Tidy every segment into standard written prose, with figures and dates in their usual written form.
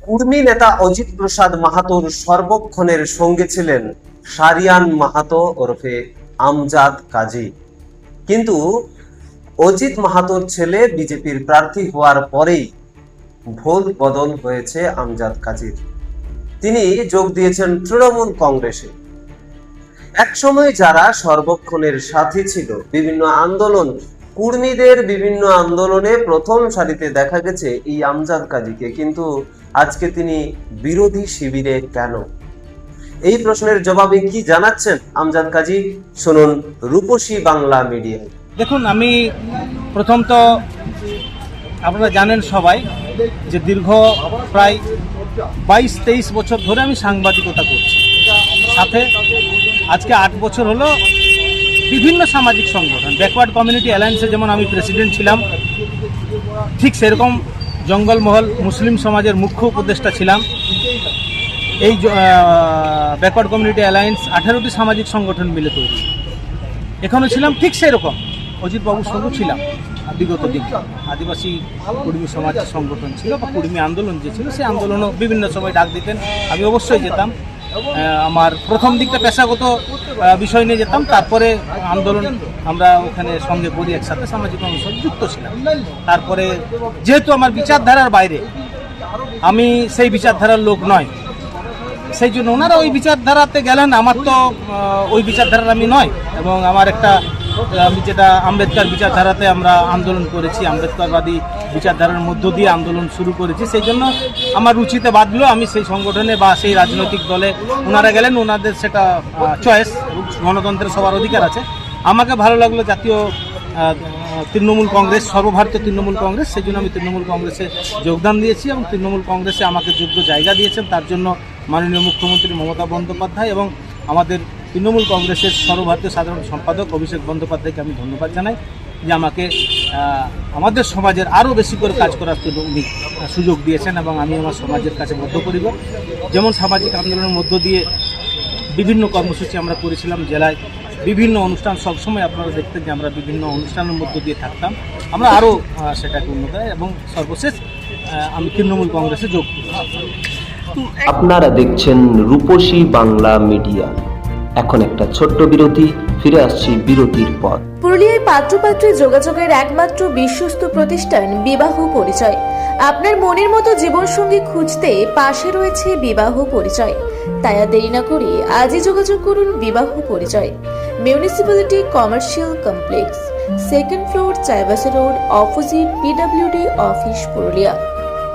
কুর্মী নেতা অজিত প্রসাদ মাহাতোর সর্বক্ষণের সঙ্গে ছিলেন সারিয়ান মাহাতো ওরফে আমজাদ কাজী। কিন্তু অজিত মাহাতোর ছেলে বিজেপির প্রার্থী হওয়ার পরেই ভোল বদল হয়েছে আমজাদ কাজীর। তিনি যোগ দিয়েছেন তৃণমূল কংগ্রেসে। একসময় যারা সর্বক্ষণের সাথী ছিল বিভিন্ন আন্দোলন, কুর্মীদের বিভিন্ন আন্দোলনে প্রথম সারিতে দেখা গেছে এই আমজাদ কাজীকে, কিন্তু আজকে তিনি বিরোধী শিবিরে কেন? এই প্রশ্নের জবাবে কি জানাচ্ছেন আমজাদ কাজী, শুনুন রূপসী বাংলা মিডিয়ায়। দেখুন, আমি প্রথম তো আপনারা জানেন সবাই যে দীর্ঘ প্রায় 22-23 বছর ধরে আমি সাংবাদিকতা করছি। সাথে আজকে 8 বছর হলো বিভিন্ন সামাজিক সংগঠন, ব্যাকওয়ার্ড কমিউনিটি অ্যালায়েন্সে যেমন আমি প্রেসিডেন্ট ছিলাম, ঠিক সেরকম জঙ্গলমহল মুসলিম সমাজের মুখ্য উপদেষ্টা ছিলাম। এই ব্যাকওয়ার্ড কমিউনিটি অ্যালায়েন্স 18টি সামাজিক সংগঠন মিলে তৈরি। এখানেও ছিলাম ঠিক সেরকম, অজিতবাবুর সঙ্গে ছিলাম বিগত দিন। আদিবাসী কুর্মী সমাজ সংগঠন ছিল বা কুর্মী আন্দোলন যে ছিল, সেই আন্দোলনও বিভিন্ন সময় ডাক দিতেন, আমি অবশ্যই যেতাম। আমার প্রথম দিকটা পেশাগত বিষয় নিয়ে যেতাম, তারপরে আন্দোলন আমরা ওখানে সঙ্গে করি, একসাথে সামাজিক অনুষ্ঠানে যুক্ত ছিলাম। তারপরে যেহেতু আমার বিচারধারার বাইরে, আমি সেই বিচারধারার লোক নয়, সেই জন্য ওনারা ওই বিচারধারাতে গেলেন, আমার তো ওই বিচারধারার আমি নয়। এবং আমার একটা, আমি যেটা আম্বেদকর বিচারধারাতে আমরা আন্দোলন করেছি, আম্বেদকরবাদী বিচারধারার মধ্য দিয়ে আন্দোলন শুরু করেছি, সেই জন্য আমার রুচিতে বাঁধলো আমি সেই সংগঠনে বা সেই রাজনৈতিক দলে। ওনারা গেলেন, ওনাদের সেটা চয়েস, গণতন্ত্রের সবার অধিকার আছে। আমাকে ভালো লাগলো জাতীয় তৃণমূল কংগ্রেস, সর্বভারতীয় তৃণমূল কংগ্রেস, সেই জন্য আমি তৃণমূল কংগ্রেসে যোগদান দিয়েছি এবং তৃণমূল কংগ্রেসে আমাকে যোগ্য জায়গা দিয়েছেন। তার জন্য মাননীয় মুখ্যমন্ত্রী মমতা বন্দ্যোপাধ্যায় এবং আমাদের তৃণমূল কংগ্রেসের সর্বভারতীয় সাধারণ সম্পাদক অভিষেক বন্দ্যোপাধ্যায়কে আমি ধন্যবাদ জানাই যে আমাকে আমাদের সমাজের আরও বেশি করে কাজ করার জন্য উনি সুযোগ দিয়েছেন। এবং আমি আমার সমাজের কাছে বদ্ধপরিকর। যেমন সামাজিক আন্দোলনের মধ্য দিয়ে বিভিন্ন কর্মসূচি আমরা করেছিলাম, জেলায় বিভিন্ন অনুষ্ঠান, সবসময় আপনারা দেখতেন যে আমরা বিভিন্ন অনুষ্ঠানের মধ্য দিয়ে থাকতাম, আমরা আরও সেটাকে উন্নত হয়। এবং সর্বশেষ আমি তৃণমূল কংগ্রেসে যোগ করেছি। আপনারা দেখছেন রূপসী বাংলা মিডিয়া। এখন একটা ছোট্ট বিরতি, ফিরে আসছি বিরতির পর। পুরুলিয়ায় পাত্রপাত্রী যোগাযোগের একমাত্র বিশ্বস্ত প্রতিষ্ঠান বিবাহ পরিচয়। আপনার মনের মতো জীবনসঙ্গী খুঁজতে পাশে রয়েছে বিবাহ পরিচয়। তাই আর দেরি না করে আজই যোগাযোগ করুন বিবাহ পরিচয়। Municipality commercial complex, 2nd floor, Chaibasa road, opposite PWD office, Purulia.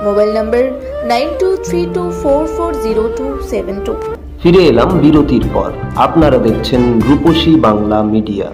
Mobile নম্বর 9232440272। ফিরে এলাম বিরতির পর। আপনারা দেখছেন রূপসী বাংলা মিডিয়া।